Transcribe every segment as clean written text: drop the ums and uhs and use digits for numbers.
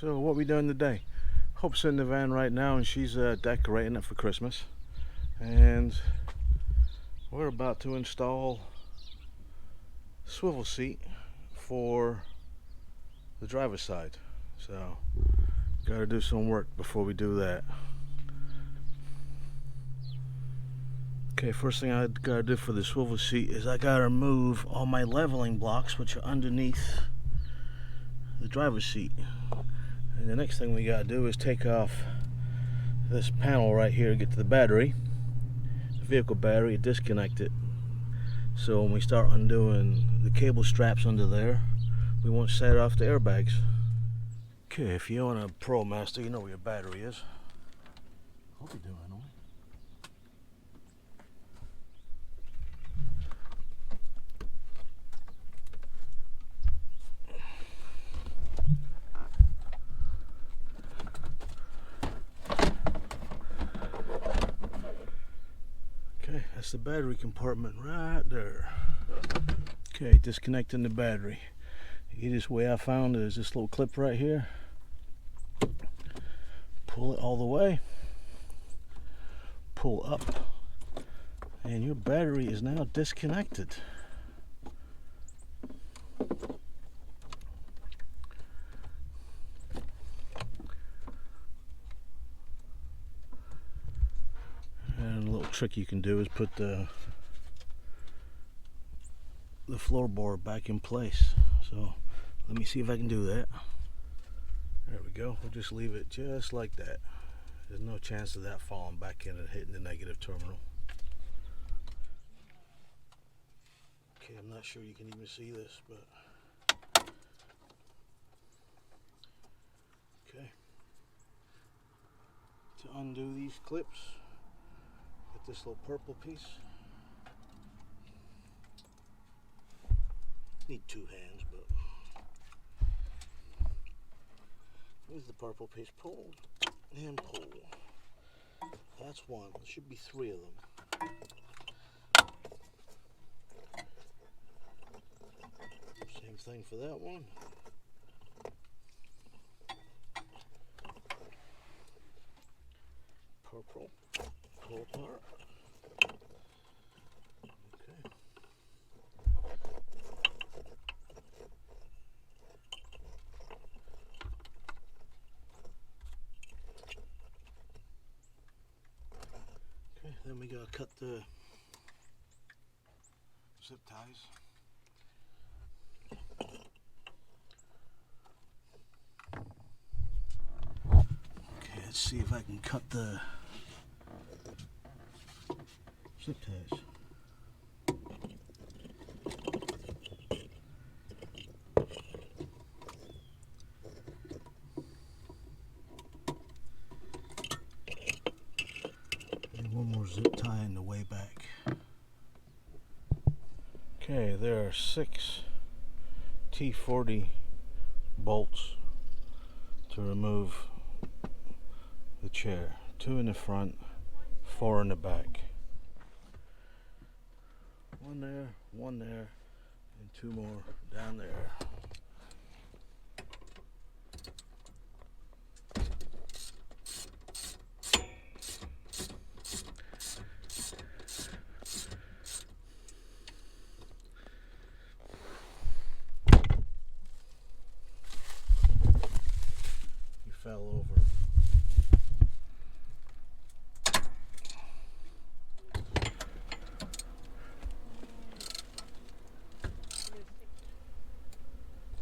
So what we doing today? Hope's in the van right now and she's decorating it for Christmas. And we're about to install a swivel seat for the driver's side. So gotta do some work before we do that. Okay, first thing I gotta do for the swivel seat is I gotta remove all my leveling blocks, which are underneath the driver's seat. And the next thing we gotta do is take off this panel right here to get to the battery, the vehicle battery, disconnect it. So when we start undoing the cable straps under there, we won't set off the airbags. Okay, if you own a Promaster, you know where your battery is. Hope you're doing all right. Okay, that's the battery compartment right there. Okay, disconnecting the battery. The easiest way I found is this little clip right here. Pull it all the way. Pull up. And your battery is now disconnected. And a little trick you can do is put the floorboard back in place. So let me see if I can do that. There we go. We'll just leave it just like that. There's no chance of that falling back in and hitting the negative terminal. Okay, I'm not sure you can even see this, but okay. To undo these clips, get this little purple piece. Need two hands, but here's the purple piece. Pull and pull. That's one. There should be three of them. Same thing for that one. Purple. Pull apart. Then we gotta cut the zip ties. Okay, let's see if I can cut the zip ties. One more zip tie in the way back. Okay, there are 6 T40 bolts to remove the chair. 2 in the front, 4 in the back. 1 there, and 2 more down there. Fell over.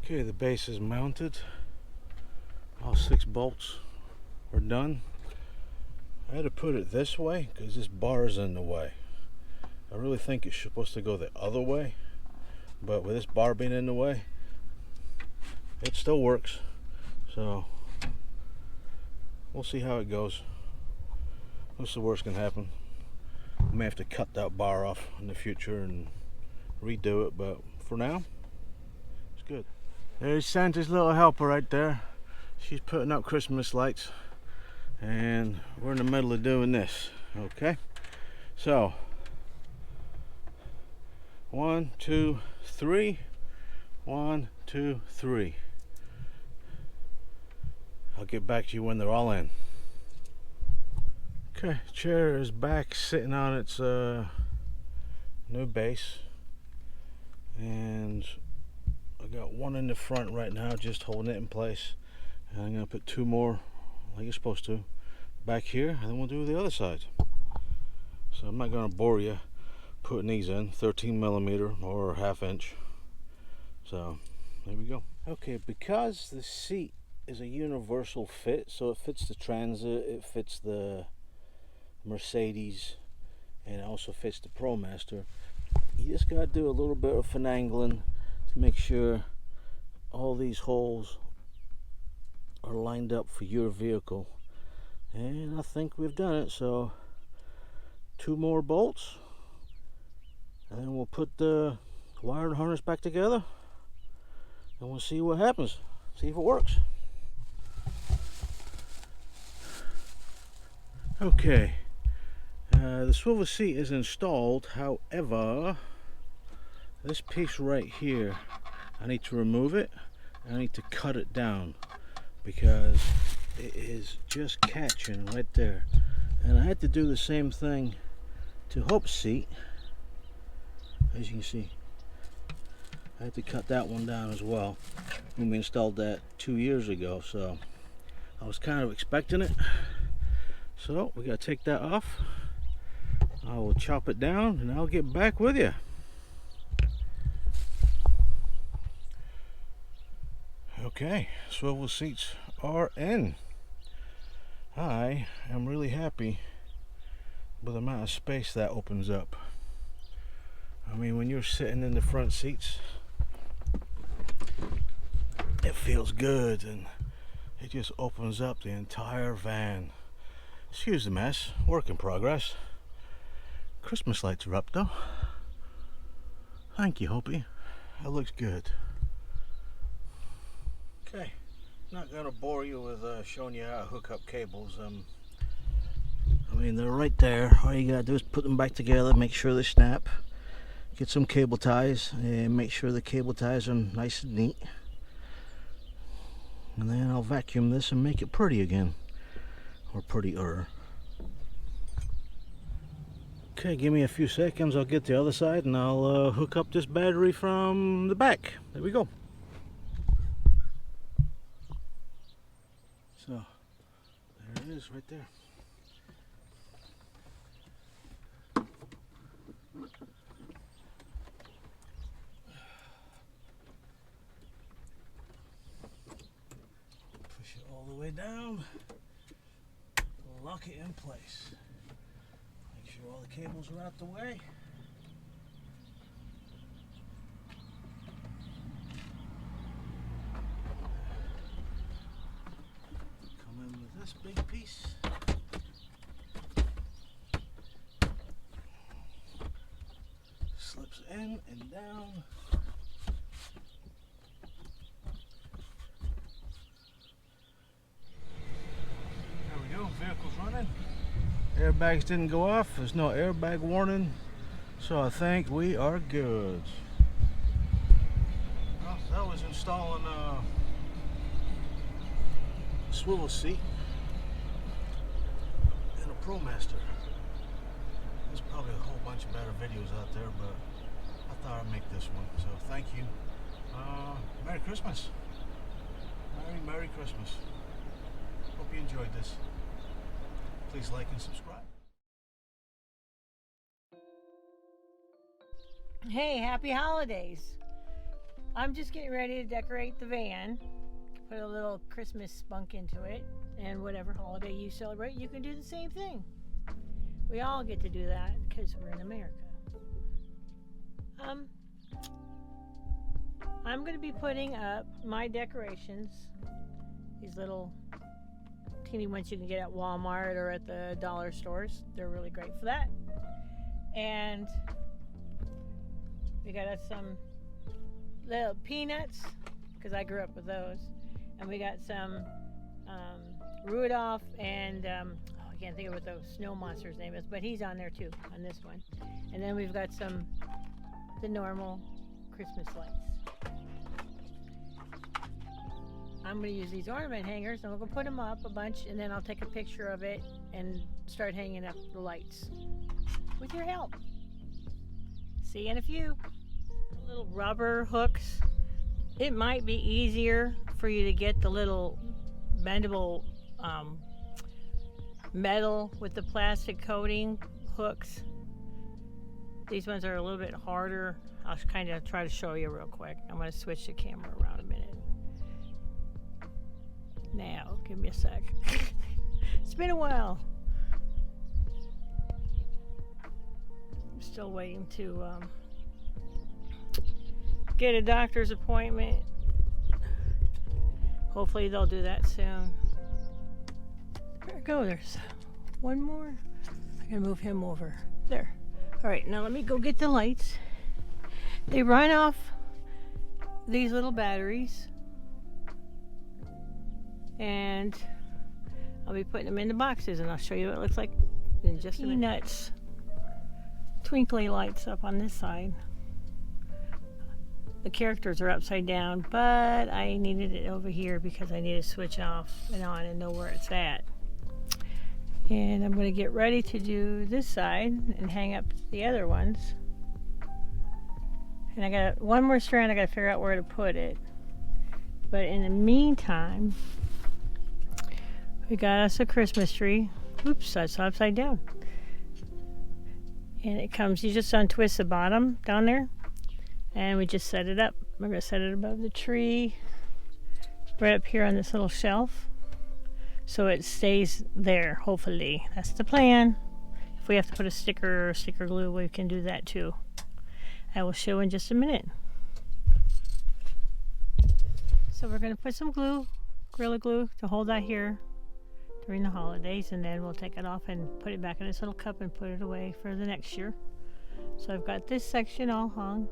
Okay, the base is mounted. All 6 bolts are done. I had to put it this way because this bar is in the way. I really think it's supposed to go the other way, but with this bar being in the way, it still works. So we'll see how it goes. What's the worst can happen? I may have to cut that bar off in the future and redo it, but for now, it's good. There's Santa's little helper right there. She's putting up Christmas lights, and we're in the middle of doing this. Okay, so 1, 2, 3. 1, 2, 3. I'll get back to you when they're all in. Okay, chair is back sitting on its new base, and I got one in the front right now just holding it in place, and I'm gonna put two more like you're supposed to back here, and then we'll do the other side. So I'm not gonna bore you putting these in 13mm or 1/2 inch. So there we go. Okay, because the seat is a universal fit, so it fits the Transit, it fits the Mercedes, and it also fits the Promaster. You just gotta do a little bit of finagling to make sure all these holes are lined up for your vehicle, and I think we've done it. So 2 more bolts, and then we'll put the wire and harness back together, and we'll see what happens, see if it works. Okay, the swivel seat is installed. However, this piece right here, I need to remove it. I need to cut it down because it is just catching right there. And I had to do the same thing to Hope's seat. As you can see, I had to cut that one down as well. And we installed that 2 years ago, so I was kind of expecting it. So we gotta take that off. I will chop it down and I'll get back with you. Okay, swivel seats are in. I am really happy with the amount of space that opens up. I mean, when you're sitting in the front seats, it feels good, and it just opens up the entire van. Excuse the mess, work in progress. Christmas lights are up though. Thank you, Hopi. That looks good. Okay, not gonna bore you with showing you how to hook up cables. I mean, they're right there. All you gotta do is put them back together, make sure they snap. Get some cable ties and make sure the cable ties are nice and neat. And then I'll vacuum this and make it pretty again, or prettier. Okay, give me a few seconds, I'll get the other side and I'll hook up this battery from the back. There we go. So, there it is right there. Push it all the way down, lock it in place. Make sure all the cables are out the way. Come in with this big piece. Slips in and down. There we go, vehicle's running. Airbags didn't go off, there's no airbag warning, so I think we are good. Well, that was installing a swivel seat and a Promaster. There's probably a whole bunch of better videos out there, but I thought I'd make this one, so thank you. Merry Christmas. Merry Christmas. Hope you enjoyed this. Please like and subscribe. Hey, happy holidays. I'm just getting ready to decorate the van, put a little Christmas spunk into it, and whatever holiday you celebrate, you can do the same thing. We all get to do that because we're in America. I'm going to be putting up my decorations, these little teeny ones you can get at Walmart or at the dollar stores. They're really great for that. And we got us some little peanuts, because I grew up with those. And we got some Rudolph and I can't think of what the snow monster's name is, but he's on there too, on this one. And then we've got the normal Christmas lights. I'm going to use these ornament hangers and I'm going to put them up a bunch, and then I'll take a picture of it and start hanging up the lights with your help. See you in a few. Little rubber hooks. It might be easier for you to get the little bendable metal with the plastic coating hooks. These ones are a little bit harder. I'll kind of try to show you real quick. I'm going to switch the camera around a minute. Now, give me a sec. It's been a while. I'm still waiting to get a doctor's appointment. Hopefully they'll do that soon. There we go. There's one more. I'm going to move him over. There. All right, now let me go get the lights. They run off these little batteries. And I'll be putting them in the boxes, and I'll show you what it looks like in just a minute. Nuts. Twinkly lights up on this side. The characters are upside down, but I needed it over here because I need to switch off and on and know where it's at. And I'm going to get ready to do this side and hang up the other ones. And I got one more strand I got to figure out where to put it. But in the meantime, we got us a Christmas tree. Oops, that's upside down. And it comes, you just untwist the bottom down there, and we just set it up. We're going to set it above the tree, right up here on this little shelf, so it stays there, hopefully. That's the plan. If we have to put a sticker or sticker glue, we can do that too. I will show in just a minute. So we're going to put some glue, Gorilla Glue, to hold that here during the holidays, and then we'll take it off and put it back in this little cup and put it away for the next year. So I've got this section all hung,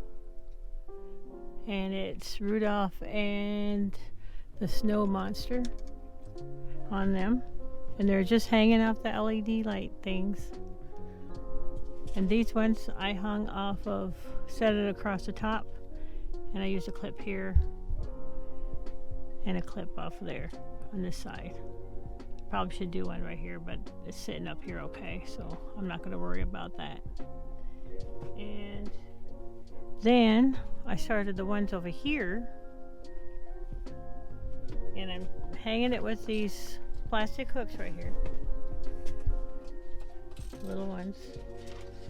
and it's Rudolph and the snow monster on them, and they're just hanging off the LED light things. And these ones I hung off of, set it across the top, and I used a clip here and a clip off there on this side. Probably should do one right here, but it's sitting up here okay, so I'm not going to worry about that. And then I started the ones over here, and I'm hanging it with these plastic hooks right here, little ones,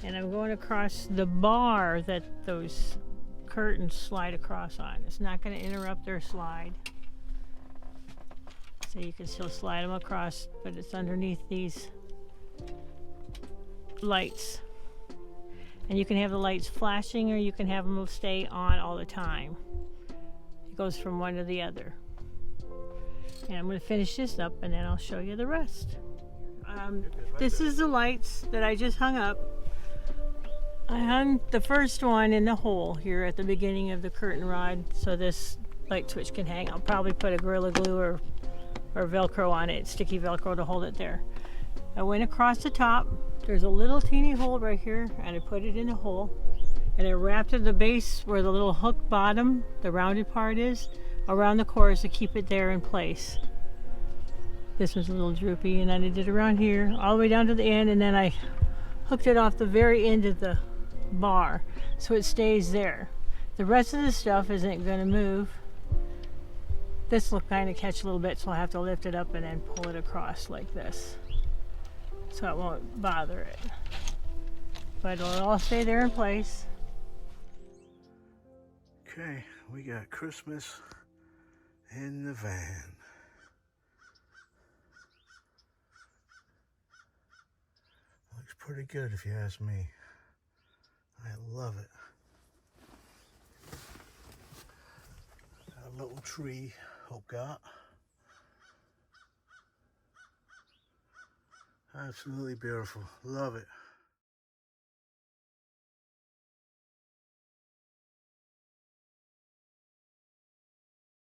and I'm going across the bar that those curtains slide across on. It's not going to interrupt their slide. So you can still slide them across, but it's underneath these lights. And you can have the lights flashing, or you can have them stay on all the time. It goes from one to the other. And I'm going to finish this up, and then I'll show you the rest. This is the lights that I just hung up. I hung the first one in the hole here at the beginning of the curtain rod, so this light switch can hang. I'll probably put a Gorilla Glue or Velcro on it, sticky Velcro to hold it there. I went across the top. There's a little teeny hole right here, and I put it in the hole, and I wrapped at the base where the little hook bottom, the rounded part is, around the corners to keep it there in place. This one's a little droopy, and then I did around here all the way down to the end, and then I hooked it off the very end of the bar so it stays there. The rest of the stuff isn't going to move. This will kind of catch a little bit, so I'll have to lift it up and then pull it across like this, so it won't bother it. But it'll all stay there in place. Okay, we got Christmas in the van. Looks pretty good if you ask me. I love it. Got a little tree Hope got. Absolutely beautiful. Love it.